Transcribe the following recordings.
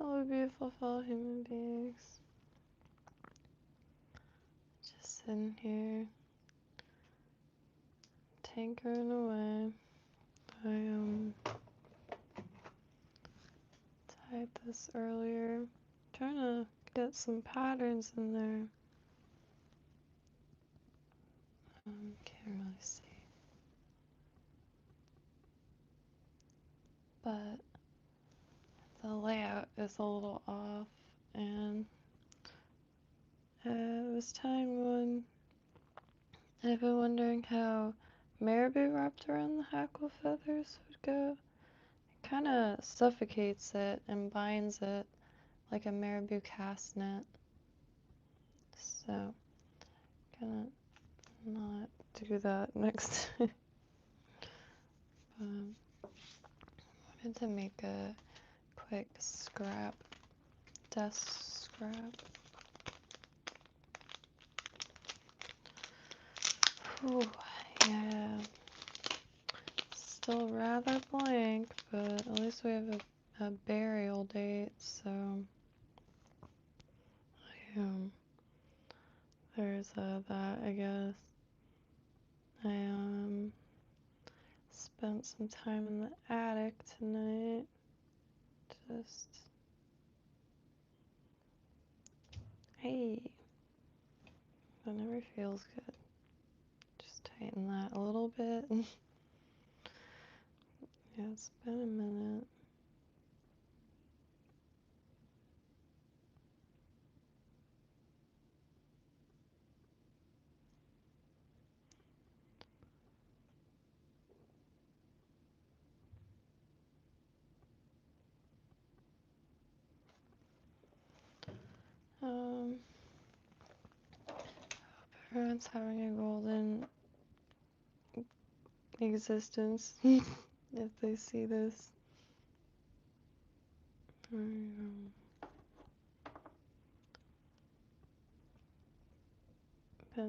Hello, beautiful fellow human beings. Just sitting here, tinkering away. I typed this earlier, trying to get some patterns in there. Can't really see, but the layout is a little off, and it was time when I've been wondering how marabou wrapped around the hackle feathers would go. It kind of suffocates it and binds it like a marabou cast net. So, gonna not do that next time. Wanted to make a quick scrap, desk scrap. Whew, yeah. Still rather blank, but at least we have a burial date, so there's that, I guess. I spent some time in the attic tonight. Just hey, that never feels good. Just tighten that a little bit. Yeah, it's been a minute. Hope everyone's having a golden existence if they see this. Been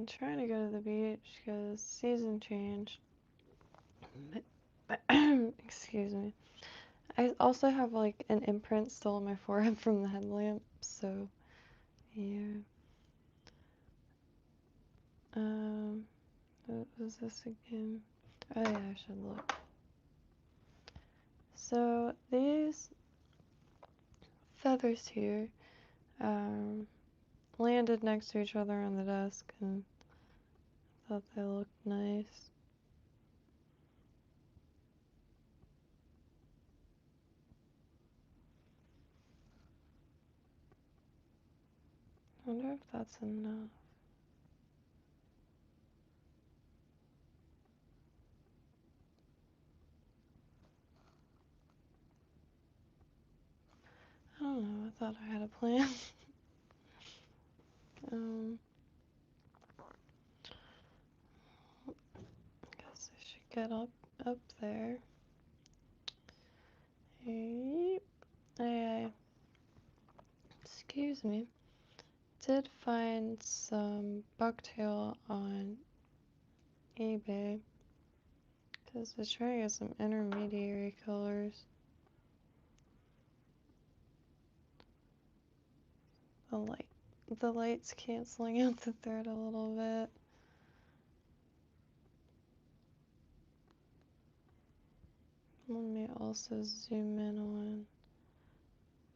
trying to go to the beach because season change. Excuse me. I also have like an imprint still on my forehead from the headlamp, so yeah. What was this again? Oh yeah, I should look. So these feathers here landed next to each other on the desk, and I thought they looked nice. I wonder if that's enough. I don't know, I thought I had a plan. Guess I should get up there. I excuse me. Did find some bucktail on eBay because I was trying to get some intermediary colors. The light's canceling out the thread a little bit. Let me also zoom in on.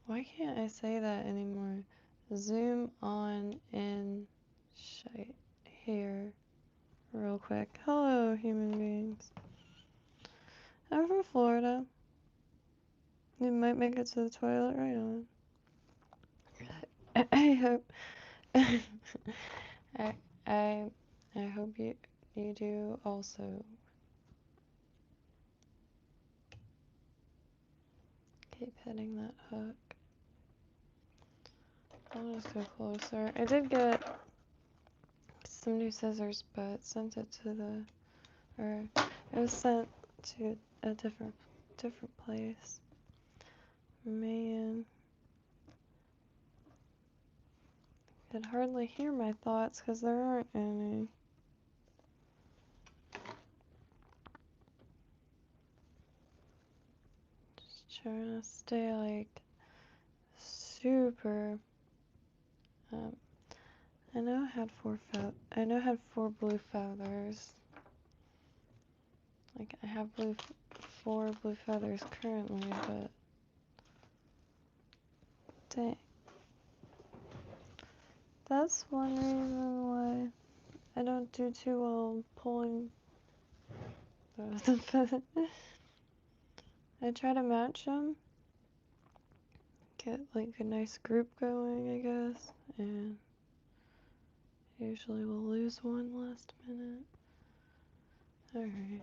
Why can't I say that anymore? Zoom on in here real quick. Hello, human beings. I'm from Florida. You might make it to the toilet right on. I hope I hope you do also. Keep hitting that hook. I'll just go closer. I did get some new scissors, but sent it to it was sent to a different place. Man, I could hardly hear my thoughts because there aren't any. Just trying to stay like super. I know I had 4 blue feathers. Like I have 4 blue feathers currently, but dang. That's one reason why I don't do too well pulling the feather. I try to match them, get like a nice group going, I guess, and usually we'll lose one last minute. Alright,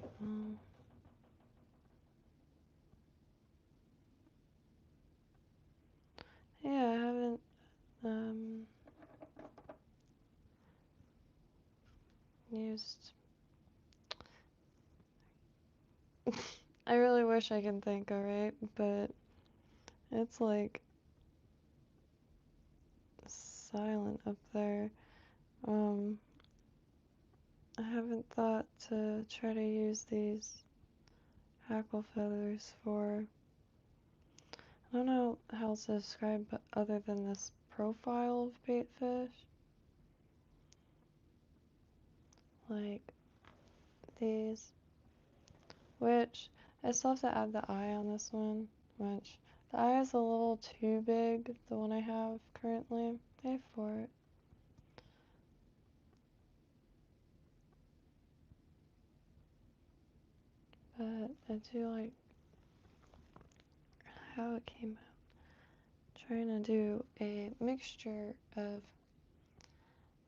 yeah, I haven't, used... I really wish I could think, alright, but it's like silent up there. I haven't thought to try to use these hackle feathers for... I don't know how else to describe, but other than this profile of bait fish. Like these, which I still have to add the eye on this one, which the eye is a little too big, the one I have currently. Pay for it. But I do like how it came out. Trying to do a mixture of,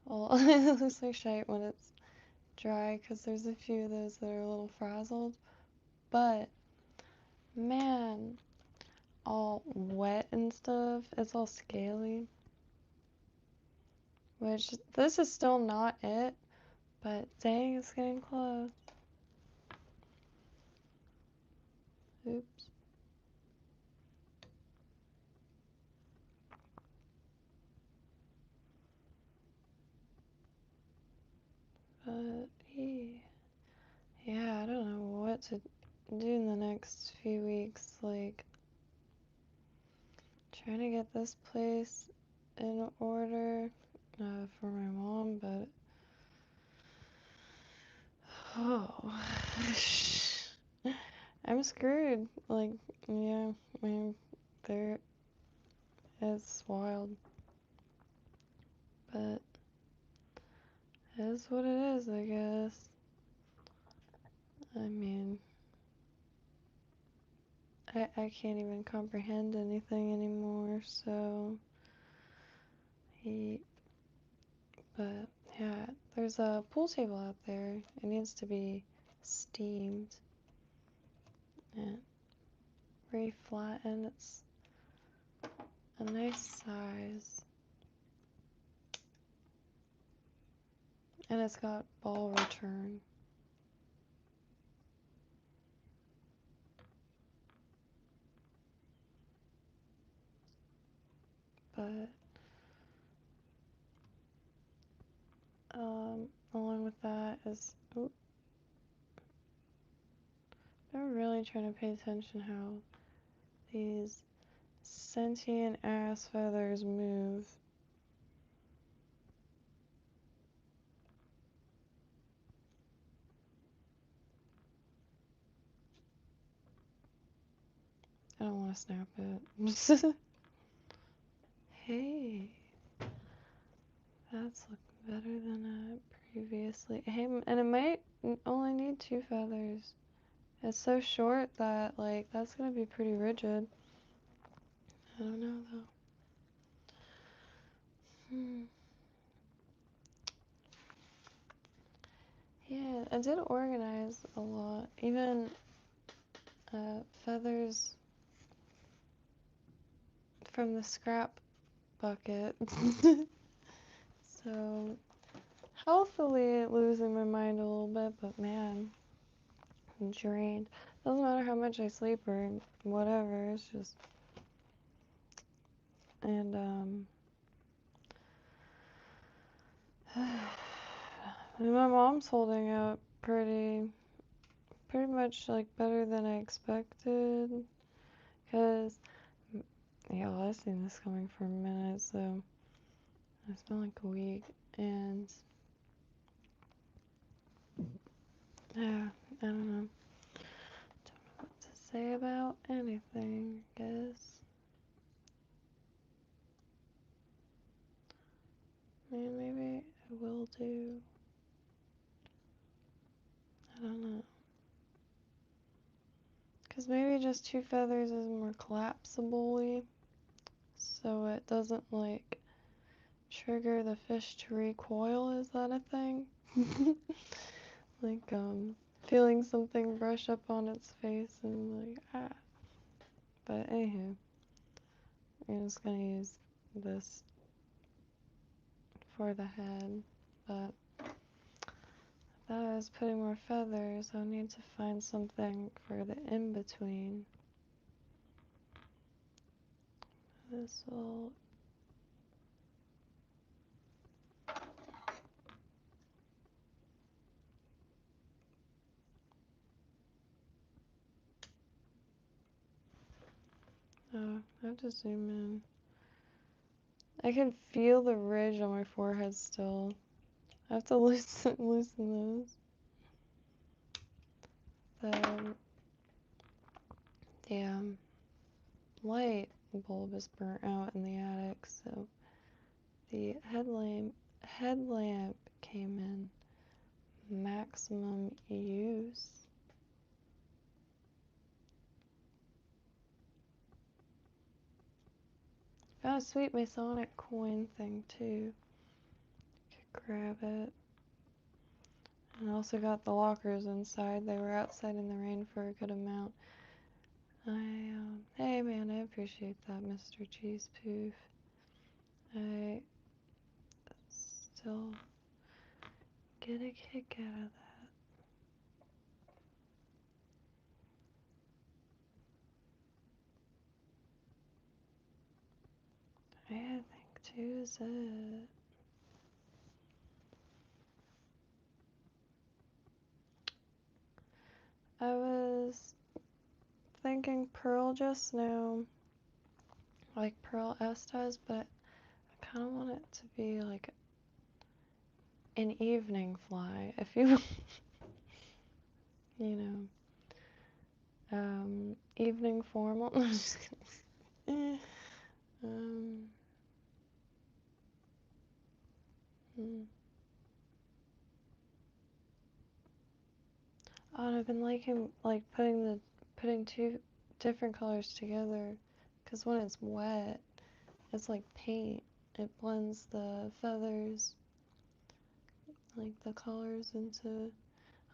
well, it looks like shite when it's dry because there's a few of those that are a little frazzled, but man, all wet and stuff, it's all scaly, which this is still not it, but dang, it's getting close. Oops. But yeah, I don't know what to do in the next few weeks, like trying to get this place in order for my mom, but oh, I'm screwed. Like, yeah, I mean, it's wild, but it is what it is, I guess. I mean, I can't even comprehend anything anymore, so but yeah, there's a pool table out there. It needs to be steamed and reflattened. It's a nice size, and it's got ball return. But along with that is, I'm really trying to pay attention how these sentient ass feathers move. I don't want to snap it. Hey, that's looking better than previously. Hey, and it might only need 2 feathers. It's so short that, like, that's gonna be pretty rigid. I don't know, though. Yeah, I did organize a lot. Even feathers from the scrap bucket. So, healthily losing my mind a little bit, but man, I'm drained. Doesn't matter how much I sleep or whatever, it's just... And, my mom's holding up pretty much, like, better than I expected, because Yeah, well, I've seen this coming for a minute, so it's been like a week, and yeah, I don't know. Don't know what to say about anything, I guess. Man, maybe I will do. I don't know. Because maybe just 2 feathers is more collapsible-y, so it doesn't, like, trigger the fish to recoil. Is that a thing? Like, feeling something brush up on its face and, like, ah. But, anywho, I'm just gonna use this for the head, but if that was putting more feathers, I'll need to find something for the in-between. This will... Oh, I have to zoom in. I can feel the ridge on my forehead still. I have to loosen those. The light bulb is burnt out in the attic, so the headlamp came in maximum use. Found a sweet Masonic coin thing too. Could grab it. And also got the lockers inside. They were outside in the rain for a good amount. Hey man, I appreciate that, Mr. Cheese Poof. I still get a kick out of that. I think two is it. I was thinking pearl just now, like pearl Estes, but I kind of want it to be like an evening fly, if you, you know, evening formal. I'm just kidding. Hmm. Oh, and I've been liking like putting two different colors together, because when it's wet, it's like paint. It blends the feathers, like the colors into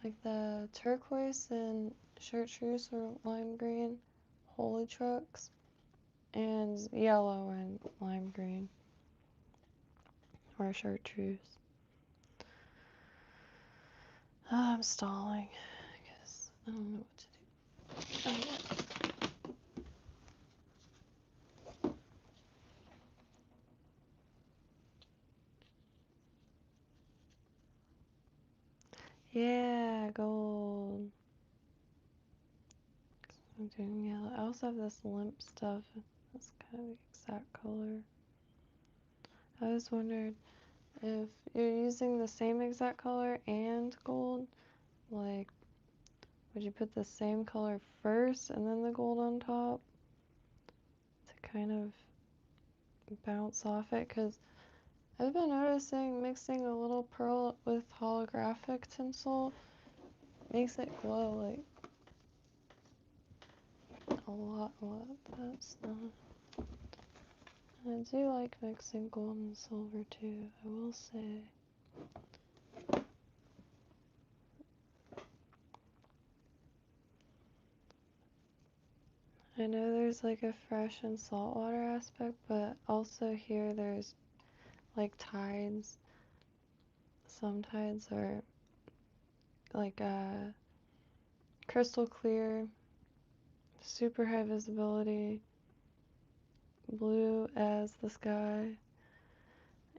like the turquoise and chartreuse or lime green, holy trucks, and yellow and lime green or chartreuse. Oh, I'm stalling because I don't know what to do. Yeah, gold. I'm doing yellow. I also have this limp stuff. That's kind of the exact color. I just wondered if you're using the same exact color and gold, like, would you put the same color first and then the gold on top to kind of bounce off it? Because I've been noticing mixing a little pearl with holographic tinsel makes it glow like a lot. That's not. I do like mixing gold and silver too, I will say. I know there's like a fresh and saltwater aspect, but also here there's like tides. Some tides are like crystal clear, super high visibility, blue as the sky,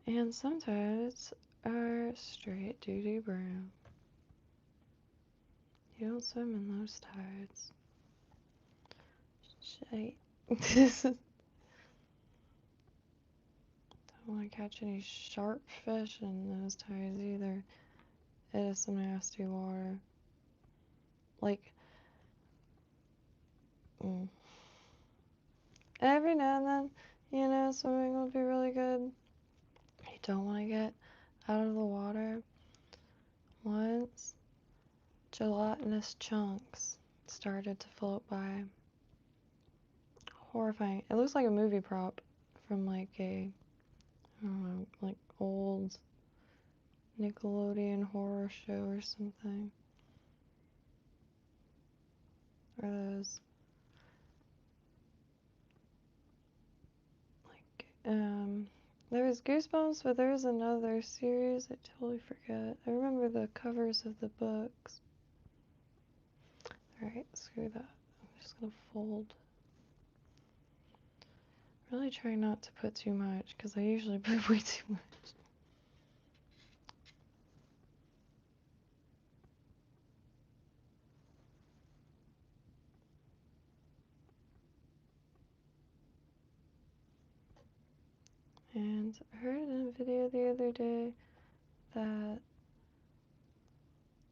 and some tides are straight duty brown. You don't swim in those tides. Shite. don't want to catch any sharp fish in those ties either. It is some nasty water. Like, every now and then, you know, swimming would be really good. You don't want to get out of the water. Once, gelatinous chunks started to float by. Horrifying. It looks like a movie prop from like a, I don't know, like old Nickelodeon horror show or something. Or those, like, there was Goosebumps, but there was another series, I totally forget. I remember the covers of the books. Alright, screw that. I'm just gonna fold. Really trying not to put too much, because I usually put way too much. And I heard in a video the other day that,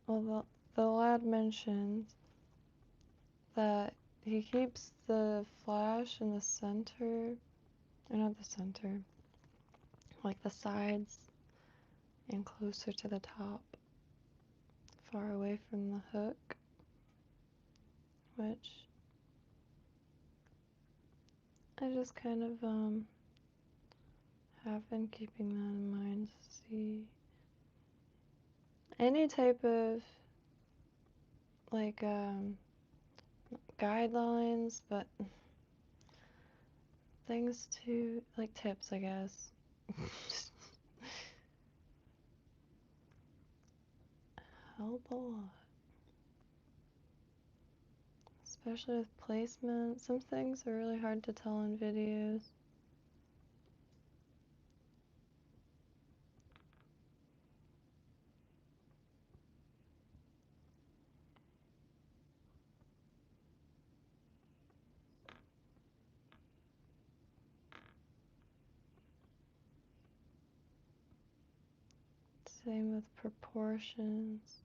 well, the lad mentioned that he keeps the flash in the center, or not the center, like the sides and closer to the top, far away from the hook, which I just kind of have been keeping that in mind to see any type of like guidelines, but things to like tips, I guess. Help a lot. Especially with placement. Some things are really hard to tell in videos. Same with proportions.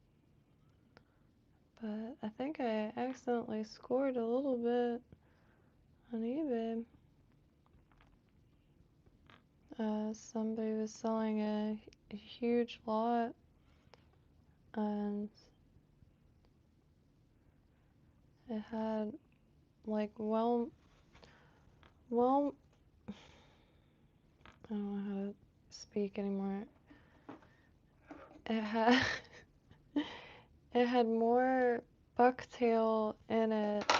But I think I accidentally scored a little bit on eBay. Somebody was selling a huge lot, and it had like well, I don't know how to speak anymore. It had it had more bucktail in it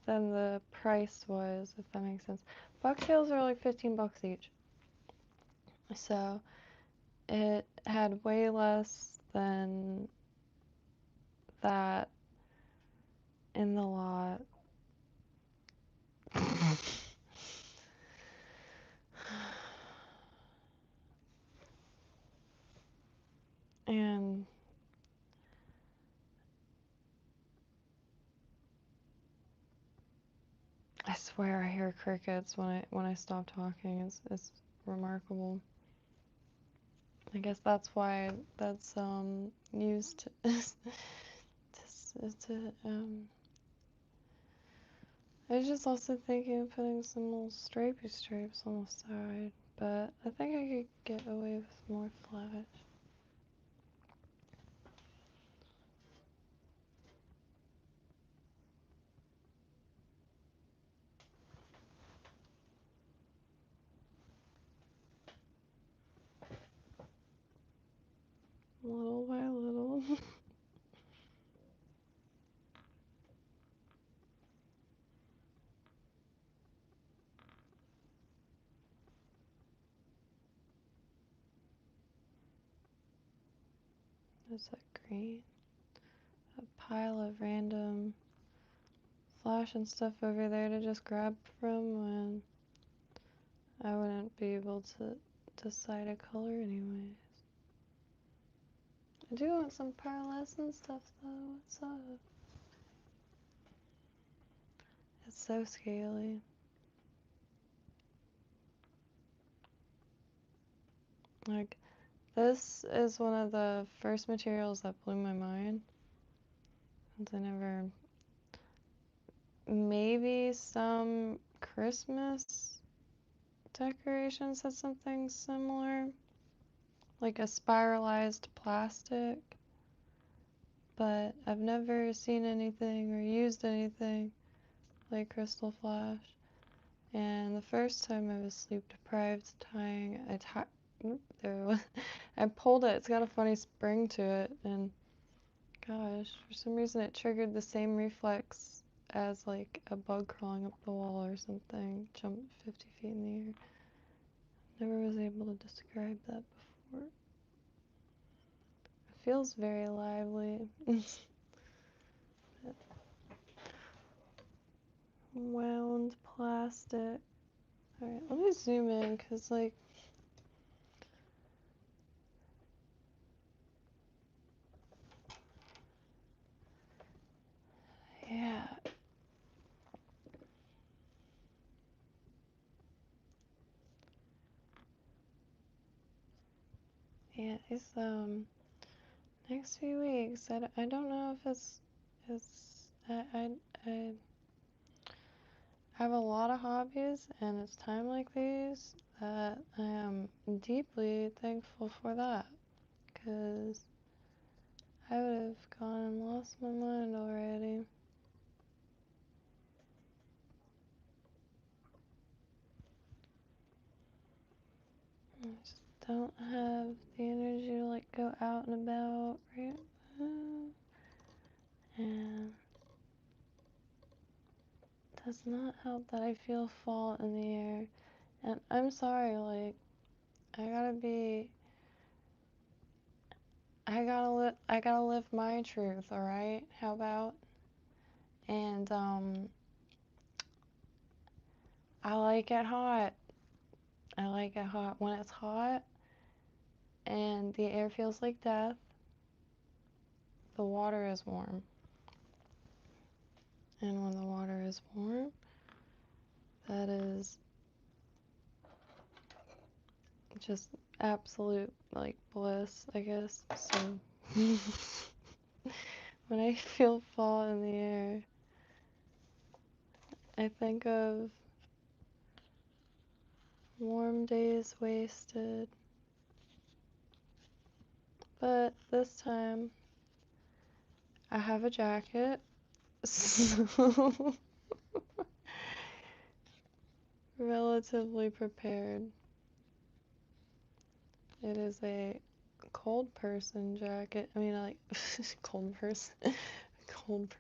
than the price was, if that makes sense. Bucktails are like 15 bucks each. So it had way less than that in the lot. And I swear I hear crickets when I stop talking. It's remarkable. I guess that's why that's used to I was just also thinking of putting some little stripy stripes on the side, but I think I could get away with more flash. Little by little. There's that green. A pile of random flash and stuff over there to just grab from when I wouldn't be able to decide a color anyways. I do want some pearlescent stuff though. What's up? It's so scaly. Like, this is one of the first materials that blew my mind. I never... Maybe some Christmas decorations had something similar, like a spiralized plastic, but I've never seen anything or used anything like Crystal Flash. And the first time I was sleep deprived tying, I pulled it. It's got a funny spring to it, and gosh, for some reason it triggered the same reflex as like a bug crawling up the wall or something. Jumped 50 feet in the air. Never was able to describe that before. It feels very lively. Wound plastic. Alright, let me zoom in, because like, yeah. Yeah, it's next few weeks. I don't know if it's I have a lot of hobbies, and it's time like these that I am deeply thankful for that, because I would have gone and lost my mind already. I just don't have the energy to like go out and about right now, and it does not help that I feel fall in the air. And I'm sorry, like, I gotta live my truth, alright? How about? And, I like it hot. I like it hot. When it's hot and the air feels like death, the water is warm. And when the water is warm, that is just absolute, like, bliss, I guess. So, when I feel fall in the air, I think of warm days wasted. But this time, I have a jacket, so relatively prepared. It is a cold person jacket. I mean, like, cold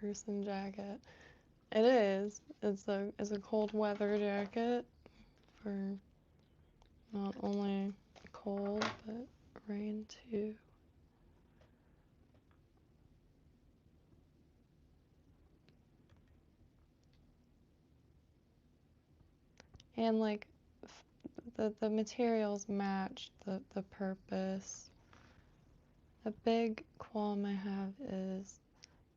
person jacket. It is. It's a cold weather jacket for not only cold, but rain too. And like, the materials match the purpose. The big qualm I have is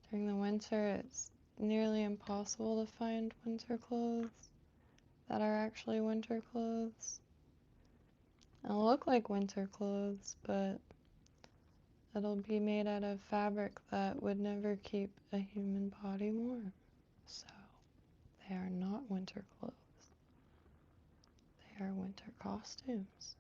during the winter, it's nearly impossible to find winter clothes that are actually winter clothes. They'll look like winter clothes, but it'll be made out of fabric that would never keep a human body warm. So they are not winter clothes. They are winter costumes.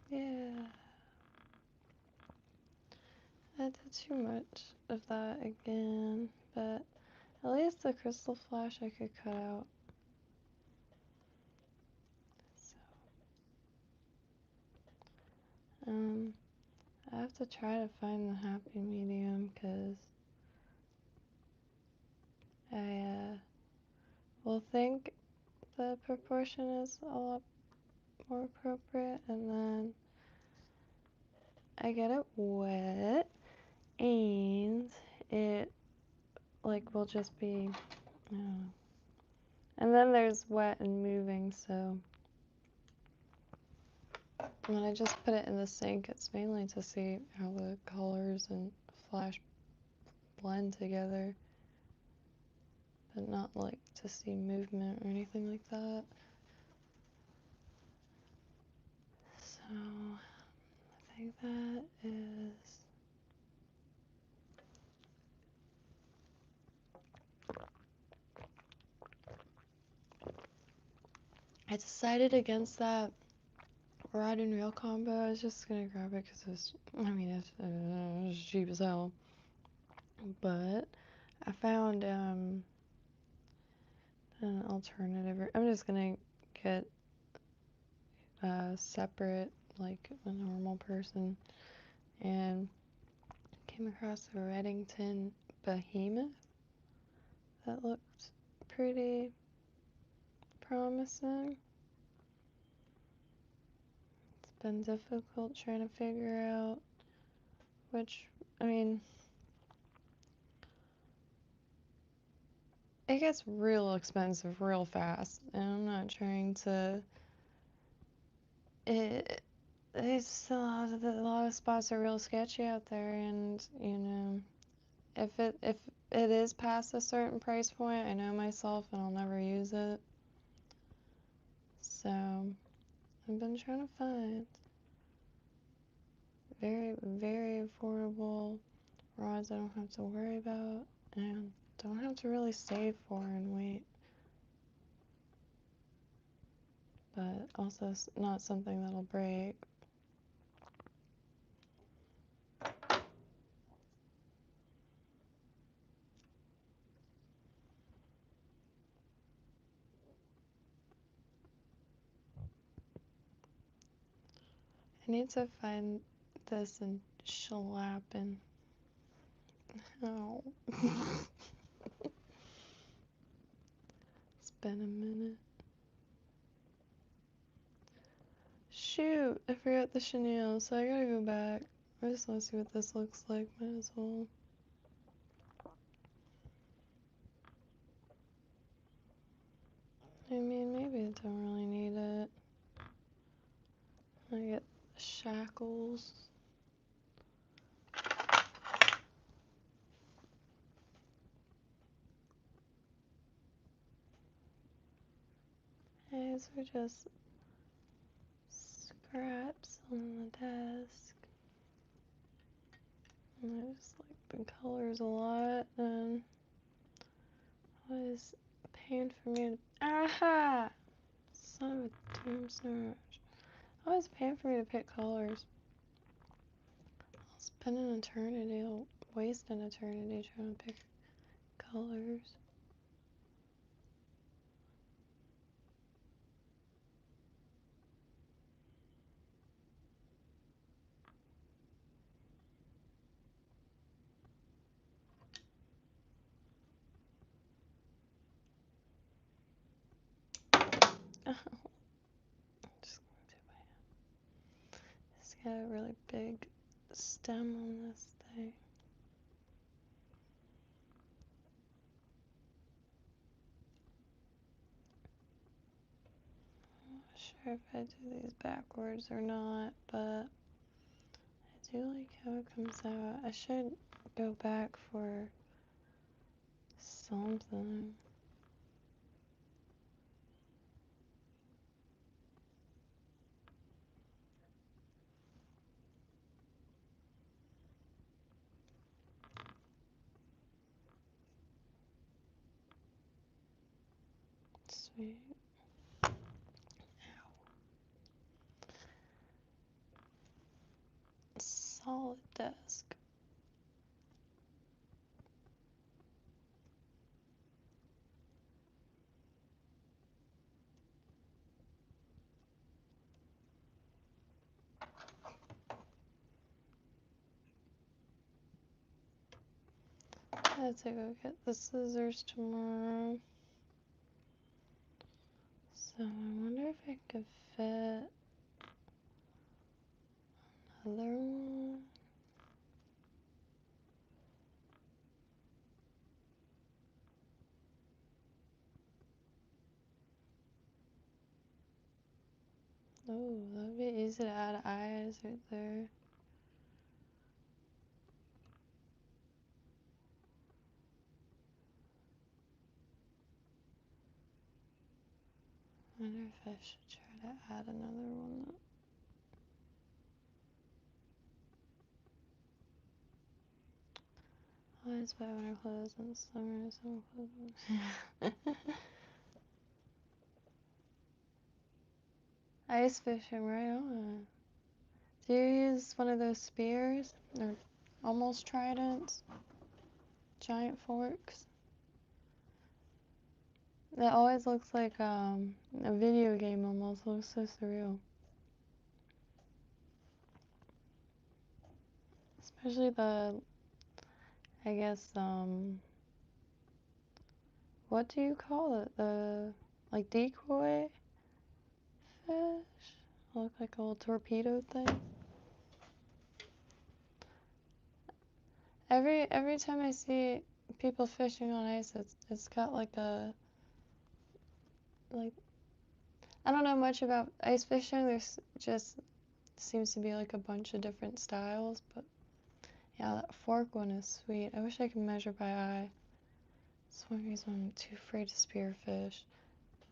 Yeah. I did too much of that again, but at least the crystal flash I could cut out. So, I have to try to find the happy medium, because I will think the proportion is a lot more appropriate, and then I get it wet, and it like will just be, I don't know, And then there's wet and moving, so when I just put it in the sink, it's mainly to see how the colors and flash blend together, but not like to see movement or anything like that. So I think that is I decided against that rod and reel combo. I was just gonna grab it because it's, I mean, it's cheap as hell. But I found an alternative. I'm just gonna get separate, like a normal person, and came across a Reddington Behemoth that looked pretty promising. It's been difficult trying to figure out which, I mean, it gets real expensive real fast, and I'm not trying to. It's a lot of spots are real sketchy out there, and you know, if it is past a certain price point, I know myself, and I'll never use it. So I've been trying to find very, very affordable rods I don't have to worry about and don't have to really save for and wait. But also not something that'll break. I need to find this in Schlappen. Oh. It's been a minute. Shoot, I forgot the chenille, so I gotta go back. I just want to see what this looks like, might as well. I mean, maybe I don't really need it. I get shackles. These are just scraps on the desk. And I just like the colors a lot, and it was pain for me to. Aha! Son of a damn snatch. It was pain for me to pick colors. I'll spend an eternity, I'll waste an eternity trying to pick colors. Oh, just going to my hand. It's got a really big stem on this thing. I'm not sure if I do these backwards or not, but I do like how it comes out. I should go back for something. Sweet. Solid desk. I have to go get the scissors tomorrow. So I wonder if I could fit another one. Oh, that'd be easy to add eyes right there. I wonder if I should try to add another one. Always buy winter clothes in the summer, summer clothes. Ice fishing, right on. Do you use one of those spears? Or almost tridents? Giant forks? That always looks like a video game almost. Looks so surreal. Especially the, I guess, what do you call it? The, like, decoy fish? Look like a little torpedo thing. Every time I see people fishing on ice, it's got like a, like, I don't know much about ice fishing. There's just seems to be like a bunch of different styles, but yeah, that fork one is sweet. I wish I could measure by eye. That's one reason I'm too afraid to spearfish.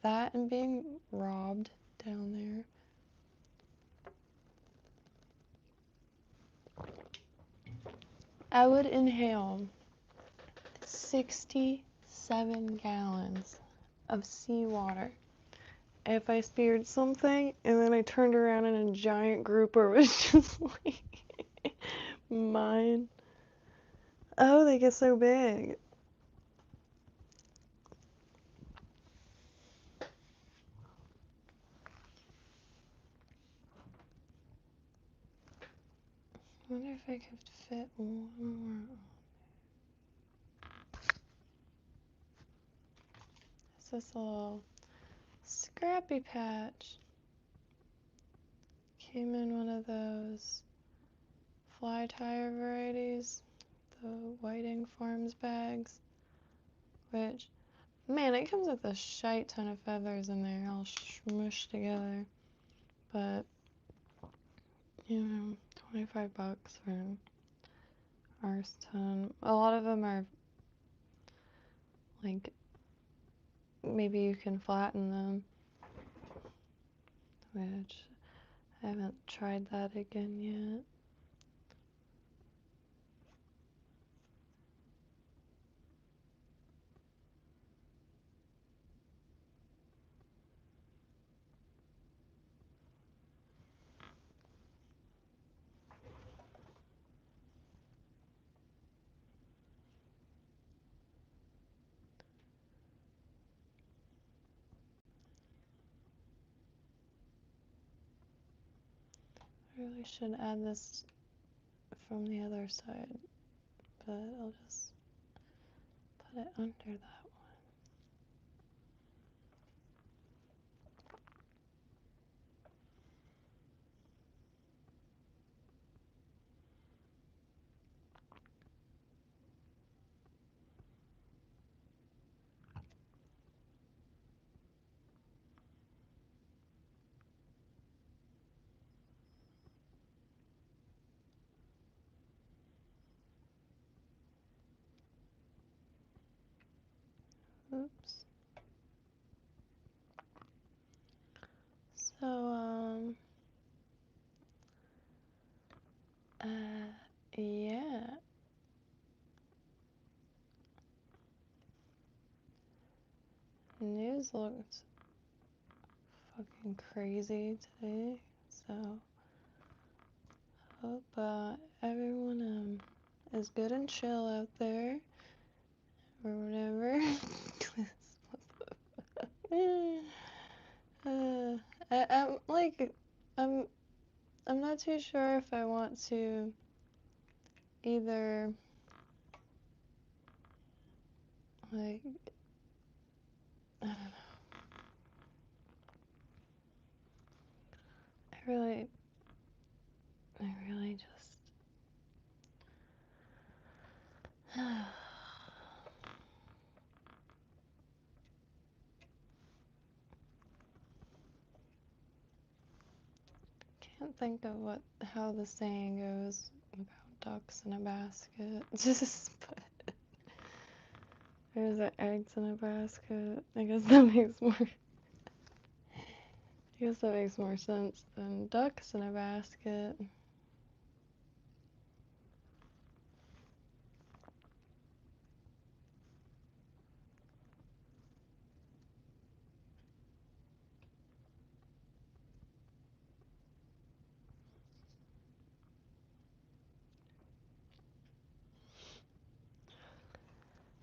That and being robbed down there. I would inhale 67 gallons of seawater if I speared something and then I turned around and a giant grouper was just like mine. Oh, they get so big. I wonder if I could fit one more. It's this little Scrappy Patch. Came in one of those fly tire varieties, the Whiting Farms bags, which, man, it comes with a shite ton of feathers in there, all smushed together. But, you know, 25 bucks for an arse ton. A lot of them are, like, maybe you can flatten them, which I haven't tried that again yet. I really should add this from the other side, but I'll just put it under that one. Oops. So, yeah. News looked fucking crazy today, so hope everyone is good and chill out there or whatever. I'm like I'm I'm not too sure if I want to either like I don't know. I really just can't think of how the saying goes about ducks in a basket. But or is it eggs in a basket? I guess that makes more sense than ducks in a basket.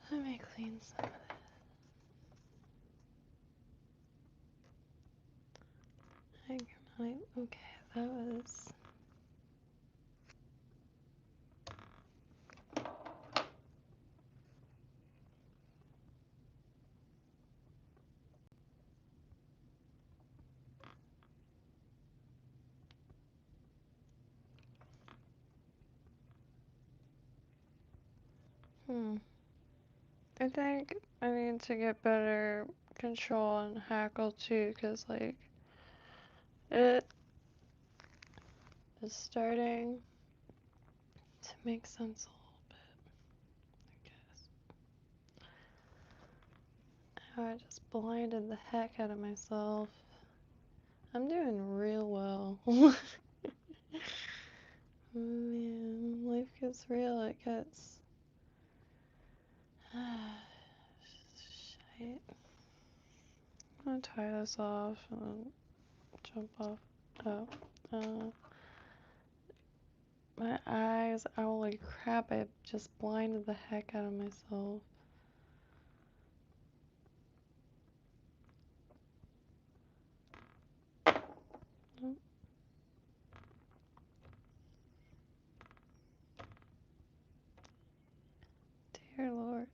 Let me clean some of this. Okay, that was. I think I need to get better control on Hackle too, because like it is starting to make sense a little bit, I guess. How I just blinded the heck out of myself. I'm doing real well. Man, life gets real, it gets. Shit. I'm gonna tie this off and jump off. Oh, my eyes. Holy crap, I just blinded the heck out of myself. Oh, dear Lord.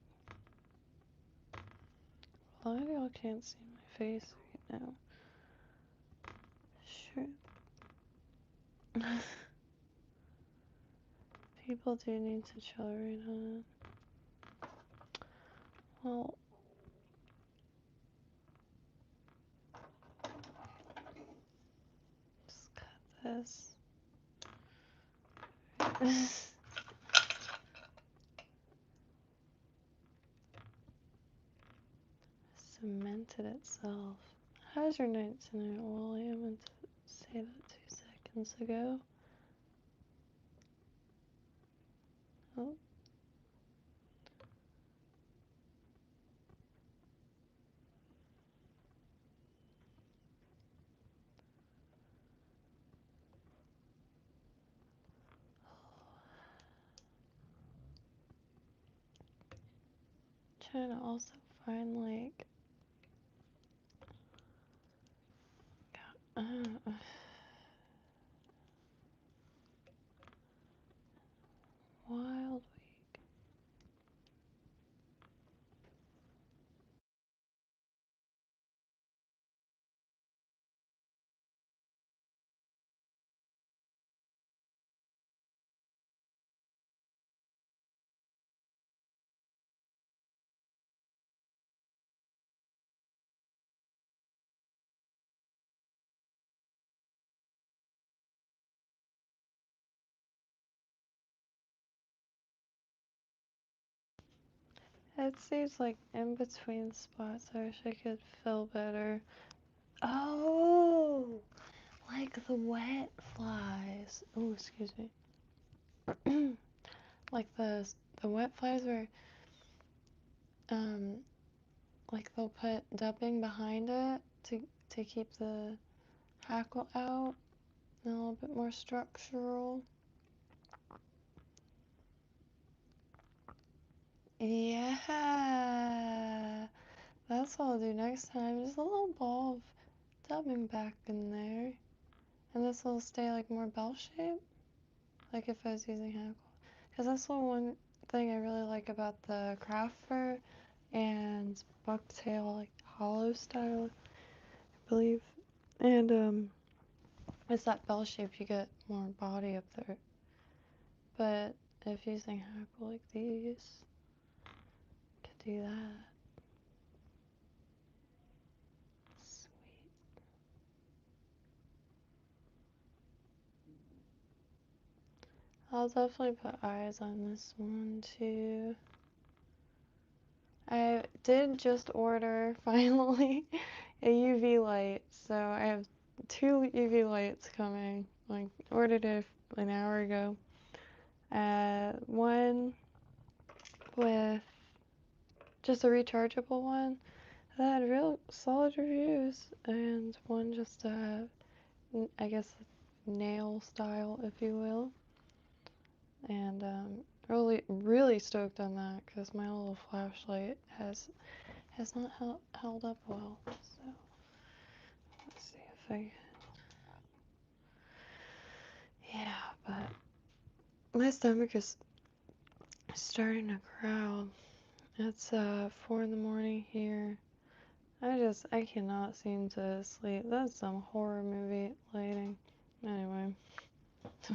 A lot of y'all can't see my face right now. Sure. People do need to chill right on. Well, just cut this. Cemented itself. How's your night tonight, Wally? I meant to say that 2 seconds ago. Oh. Trying to also find like wild week. It seems like in between spots. I wish I could feel better. Oh, like the wet flies. Oh, excuse me. Like the wet flies where like they'll put dubbing behind it to keep the hackle out and a little bit more structural. Yeah, that's what I'll do next time. Just a little ball of dubbing back in there. And this will stay like more bell shape, like if I was using hackle. Because that's the one thing I really like about the craft fur and bucktail, like hollow style, I believe. And it's that bell shape, you get more body up there. But if using hackle like these, you could do that. Sweet. I'll definitely put eyes on this one too. I did just order, finally, a UV light. So I have 2 UV lights coming. Like, ordered it an hour ago. One with just a rechargeable one that had real solid reviews, and one just, I guess, nail style, if you will. And really stoked on that because my little flashlight has not held up well. So let's see if I, yeah, but my stomach is starting to growl. It's 4 in the morning here. I cannot seem to sleep. That's some horror movie lighting. Anyway,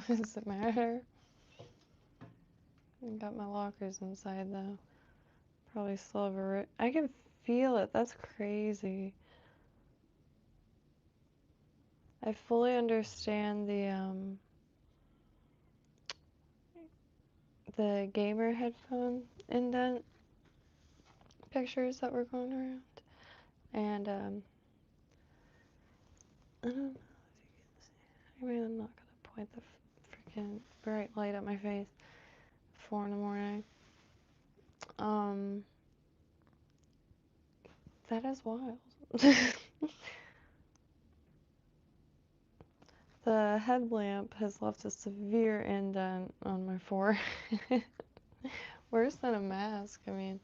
does it matter? I got my lockers inside though. Probably still have I can feel it. That's crazy. I fully understand the gamer headphone indent pictures that were going around. And I don't know if you can see. I mean, I'm not gonna point the freaking bright light at my face. 4 in the morning. That is wild. The headlamp has left a severe indent on my forehead. Worse than a mask. I mean,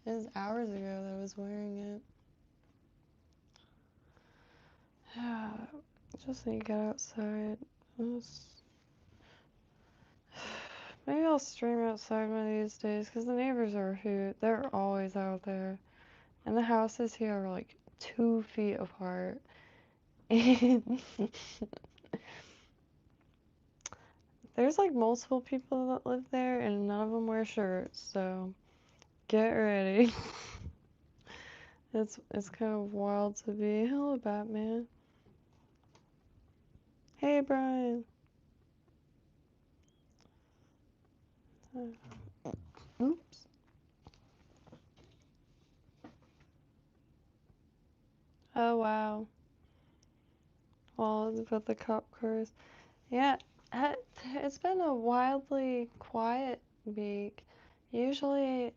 it was hours ago that I was wearing it. Just need to get outside. Maybe I'll stream outside one of these days because the neighbors are a hoot. They're always out there. And the houses here are like 2 feet apart. And there's like multiple people that live there and none of them wear shirts, so get ready. It's kind of wild to be. Hello, Batman. Hey, Brian. Oops. Oh, wow. Well, about the cop cars. Yeah, it's been a wildly quiet week. Usually,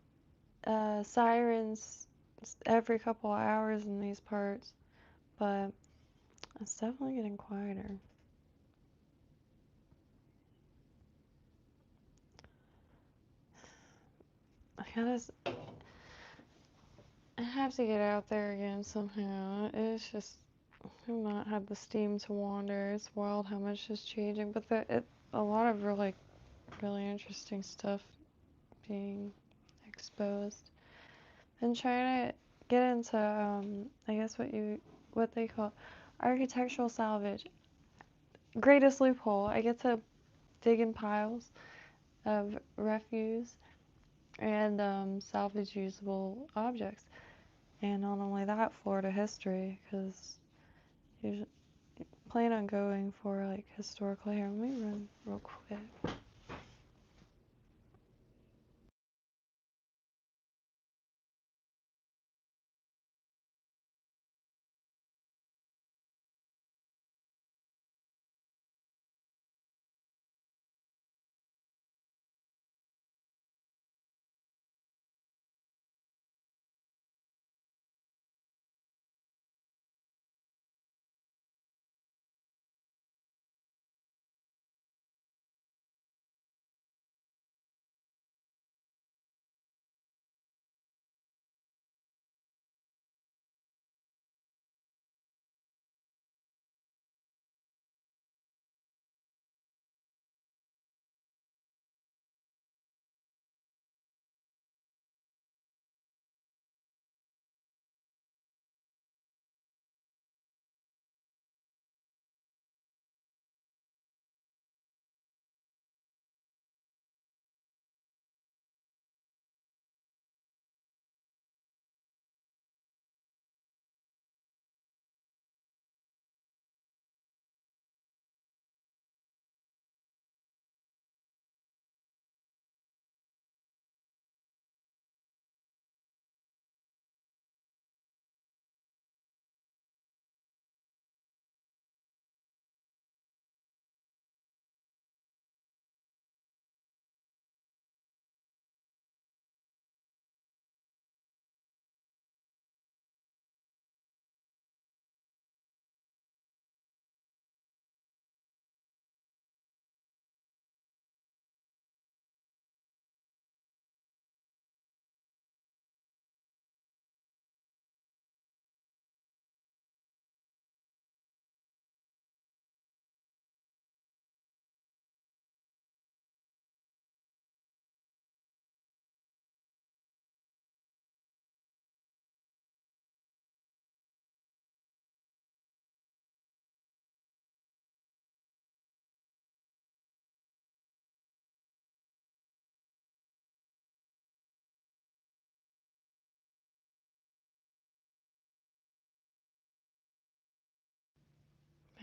sirens every couple hours in these parts, but it's definitely getting quieter. I have to get out there again somehow. It's just, I've not had the steam to wander. It's wild how much is changing, but a lot of really interesting stuff being exposed. And trying to get into, I guess what they call architectural salvage. Greatest loophole. I get to dig in piles of refuse and salvage usable objects. And not only that, Florida history, because you plan on going for like historical. Here, let me run real quick.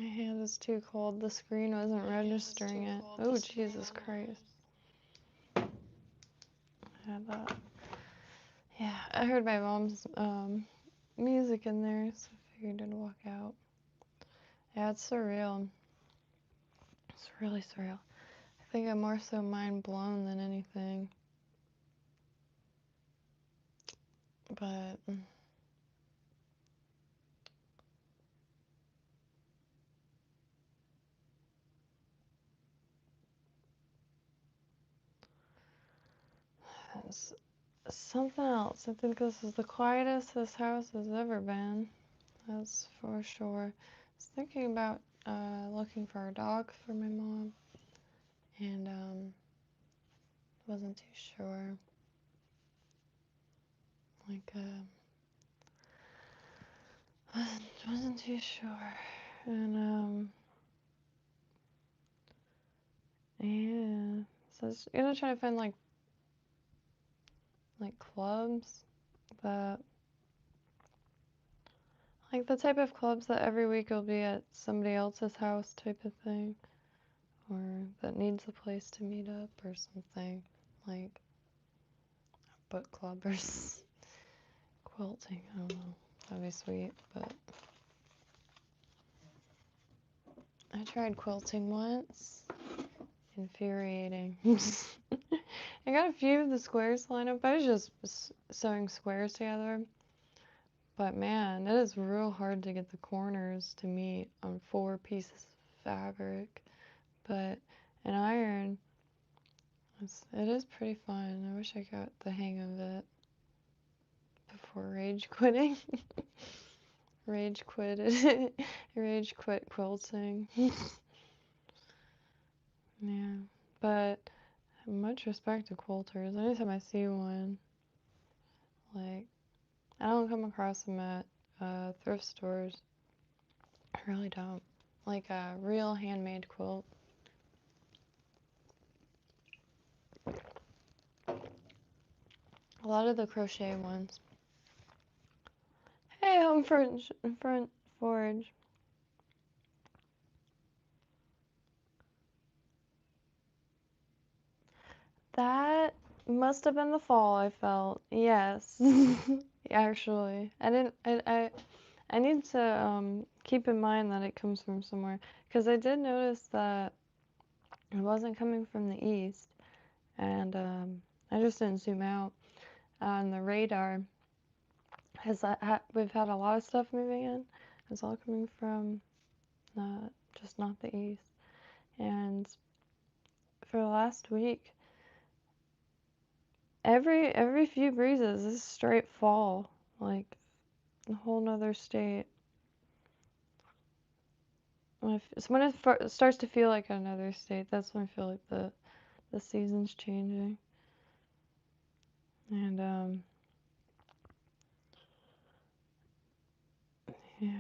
My hand is too cold. The screen wasn't registering it. Oh, Jesus Christ. I had that. Yeah, I heard my mom's music in there, so I figured I'd walk out. Yeah, it's surreal. It's really surreal. I think I'm more so mind blown than anything. But it's something else. I think this is the quietest this house has ever been. That's for sure. I was thinking about looking for a dog for my mom, and wasn't too sure. Like, wasn't too sure. And yeah. So I was gonna try to find like clubs that, like the type of clubs that every week will be at somebody else's house type of thing, or that needs a place to meet up or something, like a book club or quilting. I don't know. That'd be sweet, but I tried quilting once. Infuriating. I got a few of the squares lined up. I was just sewing squares together. But man, it is real hard to get the corners to meet on 4 pieces of fabric. But an iron, it is pretty fun. I wish I got the hang of it before rage quitting. Rage quitted. Rage quit quilting. Yeah, but much respect to quilters. Anytime I see one, like, I don't come across them at thrift stores. I really don't. Like a real handmade quilt. A lot of the crochet ones. Hey, home front forge. That must have been the fall, I felt. Yes. Actually. I need to keep in mind that it comes from somewhere, because I did notice that it wasn't coming from the east, and I just didn't zoom out on the radar. We've had a lot of stuff moving in. It's all coming from just not the east. And for the last week, every few breezes is straight fall, like a whole nother state. When it starts to feel like another state, that's when I feel like the season's changing. And yeah,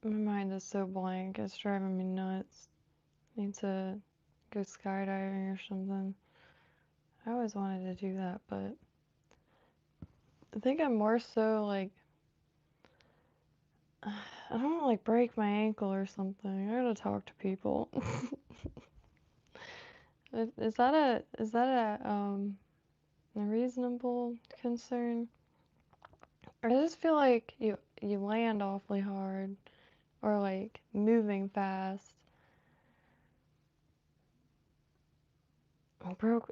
my mind is so blank. It's driving me nuts. Need to go skydiving or something. I always wanted to do that, but I think I'm more so like, I don't want to like break my ankle or something. I gotta talk to people. Is that a reasonable concern? I just feel like you land awfully hard, or like moving fast.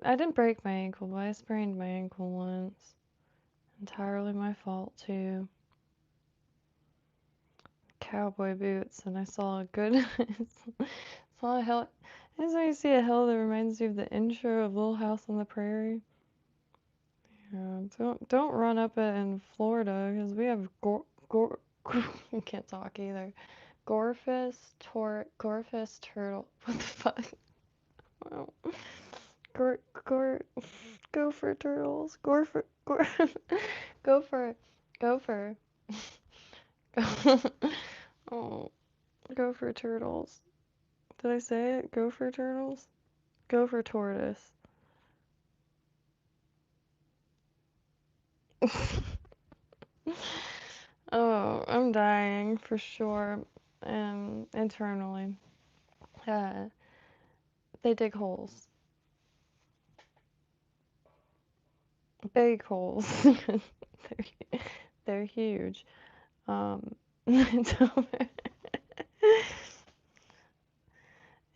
I didn't break my ankle, but I sprained my ankle once. Entirely my fault too. Cowboy boots, and I saw a good saw a hill. Anytime you see a hill that reminds you of the intro of Little House on the Prairie. Yeah, don't run up it in Florida, because we have I can't talk either. Gorfus turtle. What the fuck? Wow. Gopher turtles. Gopher. Gopher. Oh, gopher turtles. Did I say it? Gopher turtles? Gopher tortoise. Oh, I'm dying for sure. internally. They dig holes. Big holes. They're huge. So,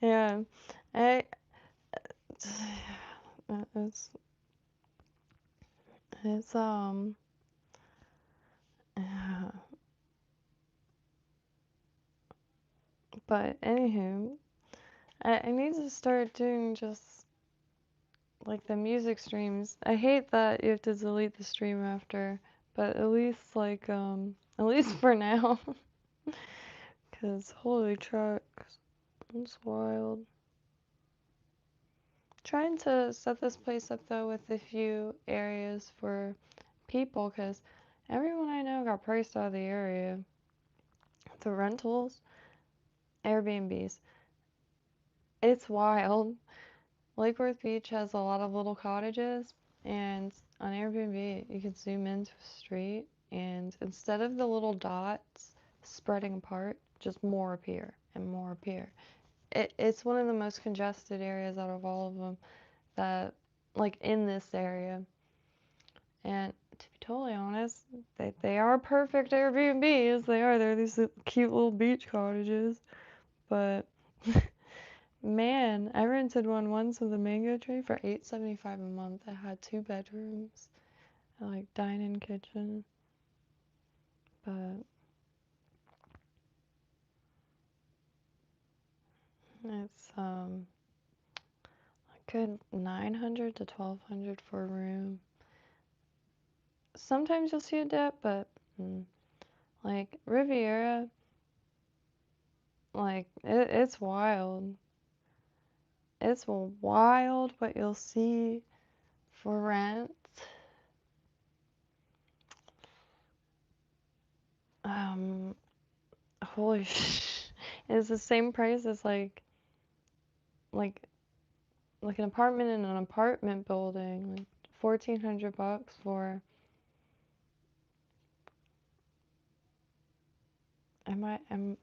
yeah, I, it's, it's, yeah. But anywho, I need to start doing just like the music streams. I hate that you have to delete the stream after, but at least like at least for now, 'cause holy trucks, it's wild. Trying to set this place up though with a few areas for people, 'cause everyone I know got priced out of the area. The rentals, Airbnbs, it's wild. Lake Worth Beach has a lot of little cottages, and on Airbnb, you can zoom into a street, and instead of the little dots spreading apart, just more appear and more appear. It's one of the most congested areas out of all of them that, like, in this area. And to be totally honest, they are perfect Airbnbs. They're these cute little beach cottages, but man, I rented one once with a mango tree for $8.75 a month. It had 2 bedrooms, like dine-in kitchen, but it's a good 900 to 1,200 for a room. Sometimes you'll see a dip, but like Riviera, like it's wild. It's wild what you'll see for rent. Holy it's the same price as like an apartment in an apartment building, like $1,400 for. I'm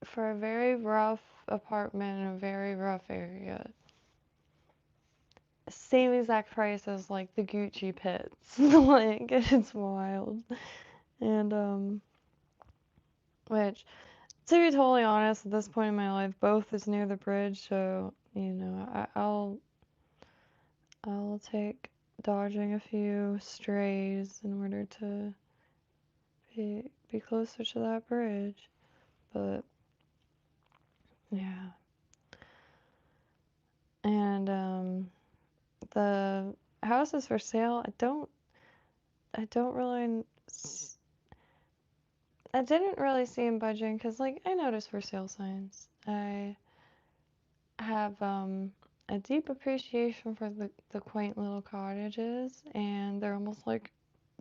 for a very rough apartment in a very rough area. Same exact price as like the Gucci pits. Like it's wild. And which to be totally honest, at this point in my life, both is near the bridge, so you know, I'll take dodging a few strays in order to be closer to that bridge. But yeah. And the houses for sale, I don't really I didn't really see him budging because like I noticed for sale signs. I have a deep appreciation for the quaint little cottages, and they're almost like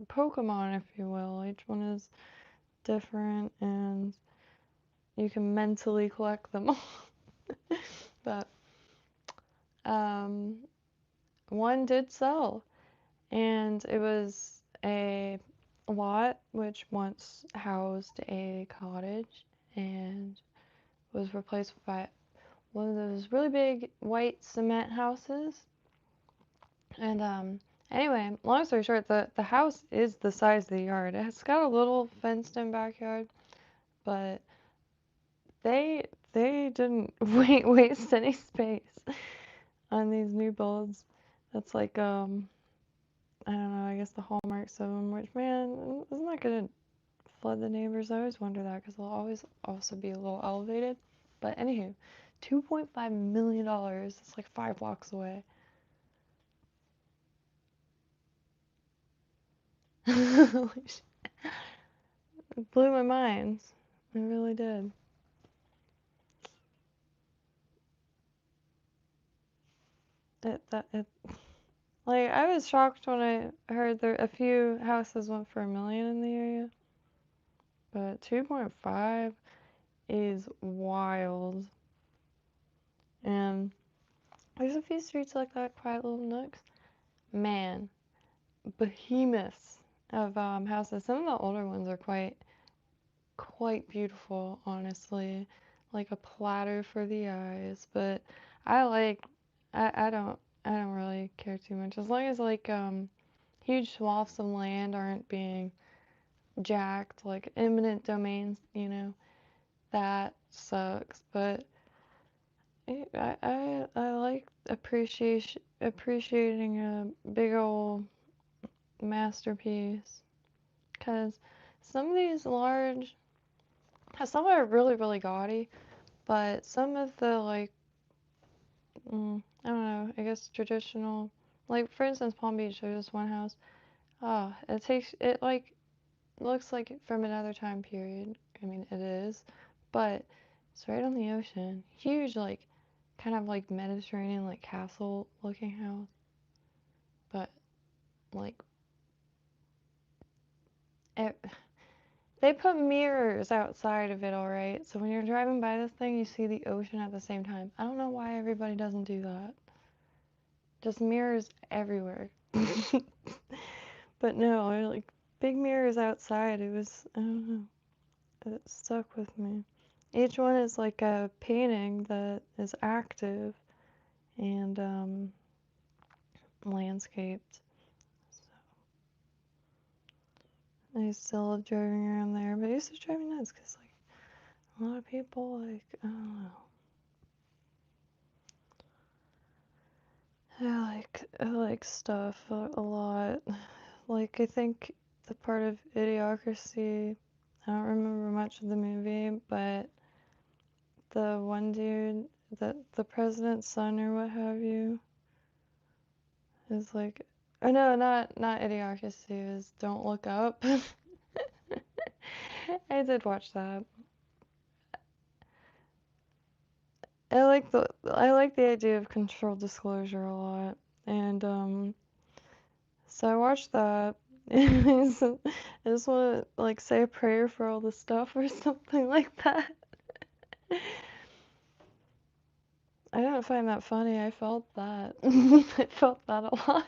Pokemon, if you will. Each one is different, and you can mentally collect them all. But one did sell, and it was a lot which once housed a cottage and was replaced by one of those really big white cement houses. And anyway, long story short, the house is the size of the yard. It's got a little fenced in backyard, but they didn't waste any space on these new builds. That's like I don't know, I guess the hallmarks of them, which man, isn't that gonna flood the neighbors? I always wonder that because they'll always also be a little elevated. But anywho, $2.5 million. It's like 5 blocks away. It blew my mind. It really did. It like I was shocked when I heard there a few houses went for $1 million in the area, but 2.5 is wild. And there's a few streets like that, quiet little nooks. Man, behemoths of houses. Some of the older ones are quite beautiful, honestly. Like a platter for the eyes. But I like I don't really care too much. As long as like huge swaths of land aren't being jacked, like eminent domains, that sucks. But I like appreciating a big old masterpiece, because some of these large, some are really really gaudy, but some of the like I don't know, I guess traditional, like for instance Palm Beach, there's this one house. Oh, it like looks like from another time period. I mean it is, but it's right on the ocean. Huge, like kind of like Mediterranean, like castle looking house, but like it, they put mirrors outside of it, all right? So when you're driving by this thing, you see the ocean at the same time. I don't know why everybody doesn't do that. Just mirrors everywhere. But no, like big mirrors outside. It was, I don't know, it stuck with me. Each one is like a painting that is active and landscaped. So I still love driving around there, but I used to drive me nuts because like a lot of people like, I don't know. I like stuff a lot. Like I think the part of Idiocracy, I don't remember much of the movie, but the one dude, that the president's son or what have you, is like, oh no, not Idiocracy, it was Don't Look Up. I did watch that. I like the idea of controlled disclosure a lot, and so I watched that. I just want to like say a prayer for all the stuff or something like that. I didn't find that funny. I felt that. I felt that a lot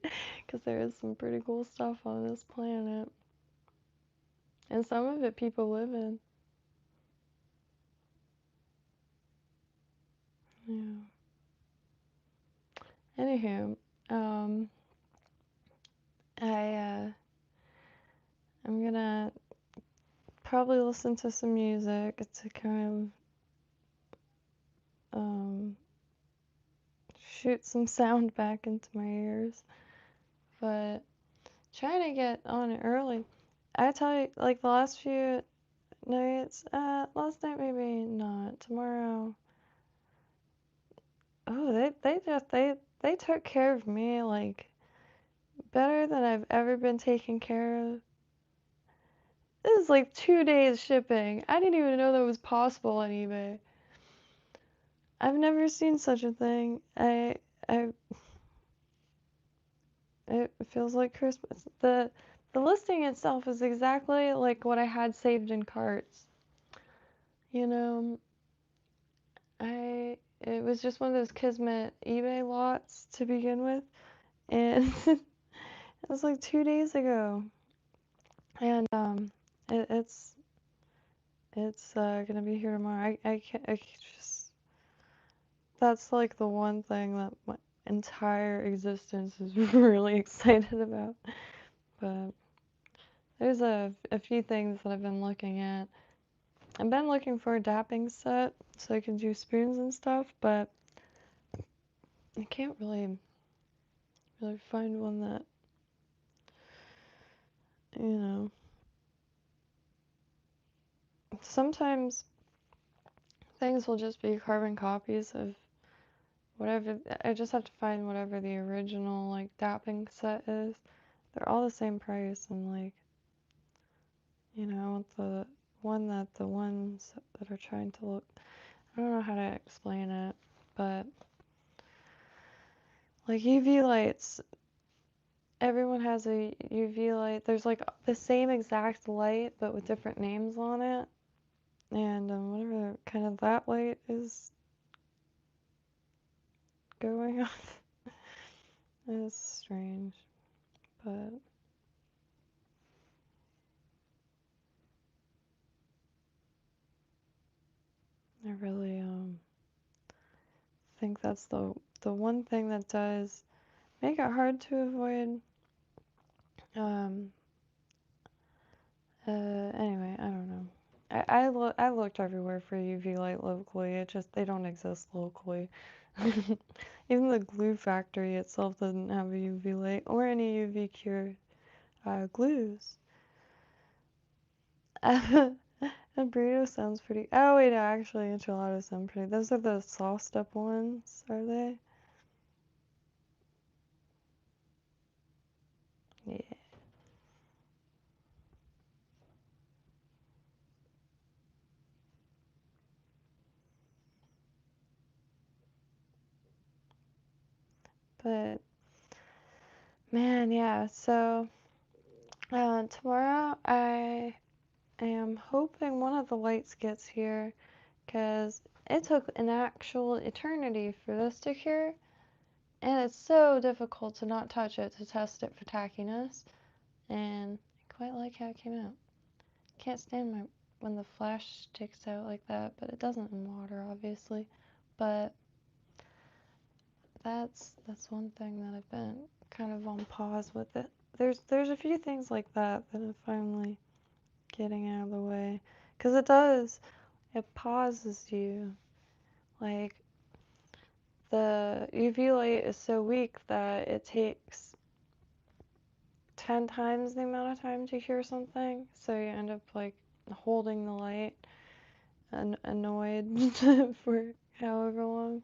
because there is some pretty cool stuff on this planet, and some of it people live in. Yeah. Anywho, um, I'm gonna probably listen to some music to kind of shoot some sound back into my ears, but trying to get on it early. I tell you, like the last few nights, last night maybe not. Tomorrow, oh, they took care of me like better than I've ever been taken care of. This is like 2 days shipping. I didn't even know that was possible on eBay. I've never seen such a thing. I It feels like Christmas. The listing itself is exactly like what I had saved in carts. You know, it was just one of those Kismet eBay lots to begin with, and it was like 2 days ago, and it's gonna be here tomorrow. I can't I just that's like the one thing that my entire existence is really excited about. But there's a few things that I've been looking at. I've been looking for a dapping set so I can do spoons and stuff, but I can't really find one that, you know, sometimes things will just be carbon copies of whatever. I just have to find whatever the original like dapping set is. They're all the same price, and like, the ones that are trying to look, I don't know how to explain it, but like UV lights, everyone has a UV light. There's like the same exact light, but with different names on it. And whatever kind of that light is going on. It's strange, but I really think that's the one thing that does make it hard to avoid. Um, anyway, I don't know. I looked everywhere for UV light locally. It just they don't exist locally. Even the glue factory itself doesn't have a UV light or any UV cured glues. A burrito sounds pretty. Oh wait, no, actually enchiladas sound pretty. Those are the sauced up ones, are they? Yeah. But man, yeah. So tomorrow I am hoping one of the lights gets here, because it took an actual eternity for this to cure, and it's so difficult to not touch it to test it for tackiness, and I quite like how it came out. Can't stand when the flash sticks out like that, but it doesn't in water, obviously. But that's one thing that I've been kind of on pause with it. There's a few things like that that are finally getting out of the way, because it pauses you. Like, the UV light is so weak that it takes 10 times the amount of time to cure something, so you end up like holding the light and annoyed for however long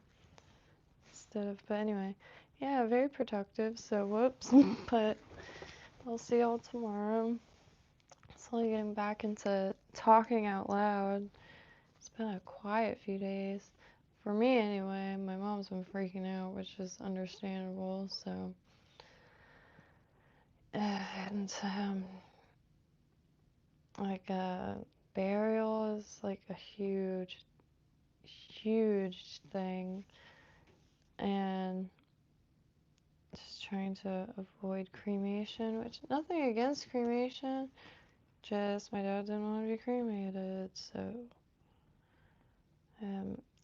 instead of. But anyway, yeah, very productive. So whoops, but I'll see y'all tomorrow. Slowly getting back into talking out loud. It's been a quiet few days. For me, anyway. My mom's been freaking out, which is understandable, so. And, like, burial is, like, a huge, huge thing. And just trying to avoid cremation, which, nothing against cremation, just my dad didn't want to be cremated, so.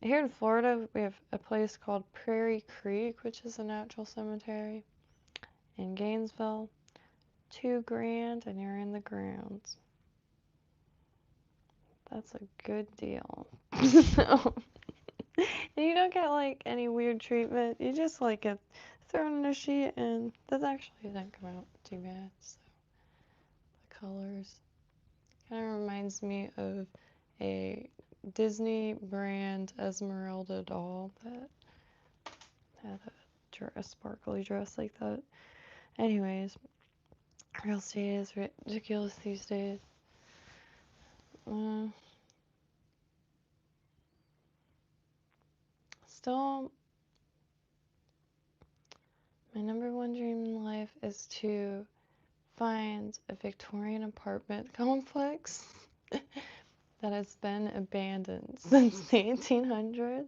Here in Florida, we have a place called Prairie Creek, which is a natural cemetery in Gainesville. $2,000 and you're in the ground. That's a good deal. So, and you don't get like any weird treatment. You just like get thrown in a sheet, and that actually didn't come out too bad. So the colors kind of reminds me of a Disney brand Esmeralda doll that had a sparkly dress like that. Anyways, real estate is ridiculous these days. Still, my number one dream in life is to find a Victorian apartment complex that has been abandoned since the 1800s,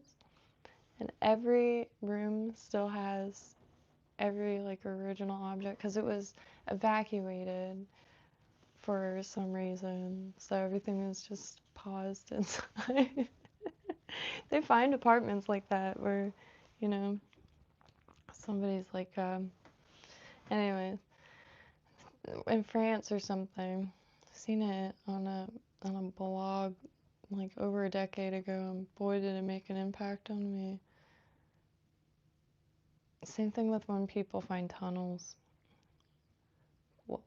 and every room still has every like original object, because it was evacuated for some reason, so everything is just paused inside. They find apartments like that where, you know, somebody's like, anyway, in France or something. I've seen it on a blog like over a decade ago, and boy did it make an impact on me. Same thing with when people find tunnels. Well,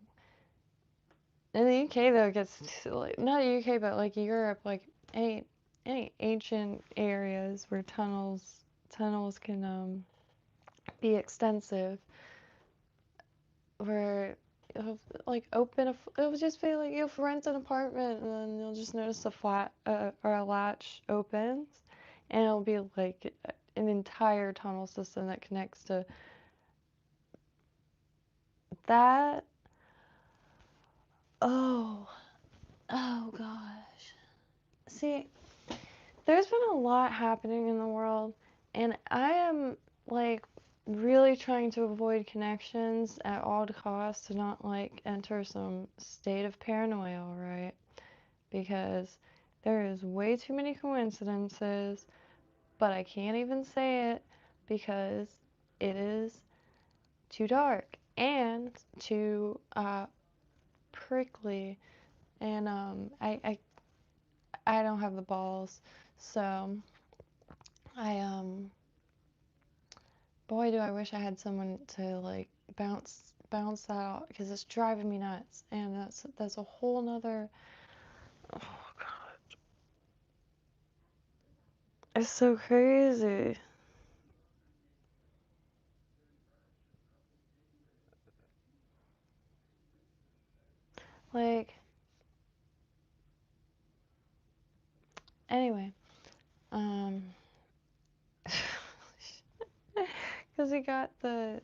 in the UK though, it gets like, not the UK, but like Europe, like any ancient areas where tunnels can be extensive, where you'll like it'll just be like you'll rent an apartment, and then you'll just notice a flat or a latch opens, and it'll be like an entire tunnel system that connects to that. Oh gosh. See, there's been a lot happening in the world, and I am like really trying to avoid connections at all costs to not like enter some state of paranoia, right? Because there is way too many coincidences, but I can't even say it because it is too dark and too prickly, and I don't have the balls, so I boy, do I wish I had someone to like bounce that out because it's driving me nuts, and that's a whole nother. Oh God, it's so crazy. Like anyway, um, because we got the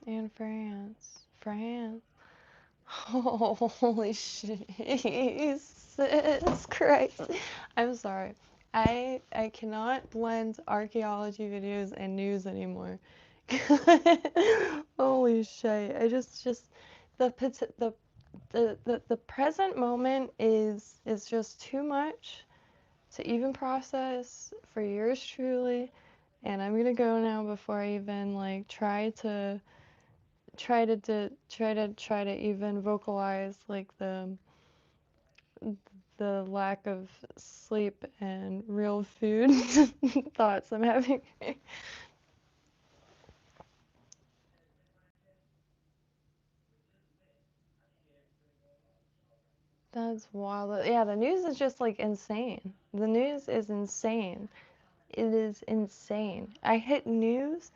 in France. Oh, holy shit, Jesus Christ. I'm sorry. I cannot blend archaeology videos and news anymore. Holy shit. I just the present moment is just too much to even process for yours truly, and I'm gonna go now before I even like try to even vocalize like the lack of sleep and real food thoughts I'm having. That's wild. Yeah, the news is just like insane. The news is insane. It is insane. I hit news.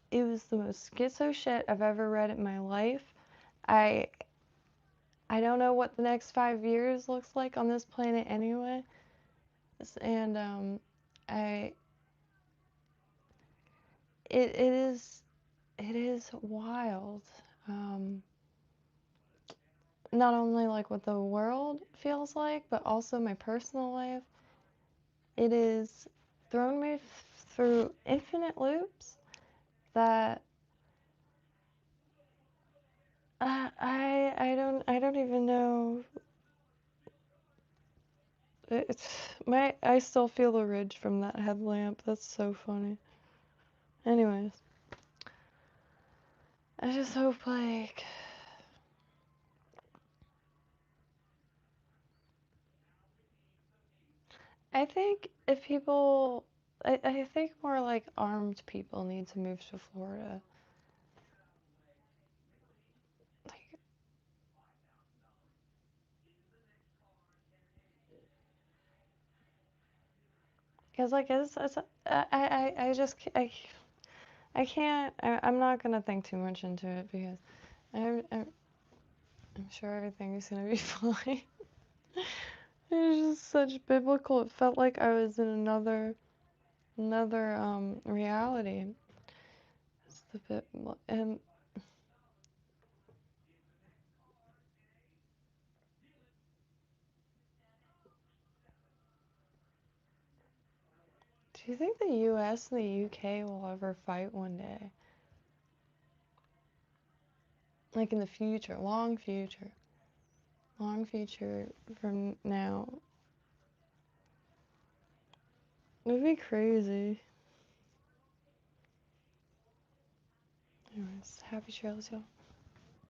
It was the most schizo shit I've ever read in my life. I I don't know what the next 5 years looks like on this planet anyway. And I it is wild. Um, Not only like what the world feels like, but also my personal life. It is thrown me through infinite loops that I don't even know. It's I still feel the ridge from that headlamp. That's so funny. Anyways, I just hope like I think if people I think more like armed people need to move to Florida. Like, because like it's I just I can't I'm not gonna think too much into it because I'm sure everything is gonna be fine. It was just such biblical. It felt like I was in another reality. It's the bit and do you think the U.S. and the U.K. will ever fight one day? Like in the future, long future from now. It would be crazy. Anyways, happy trails, y'all.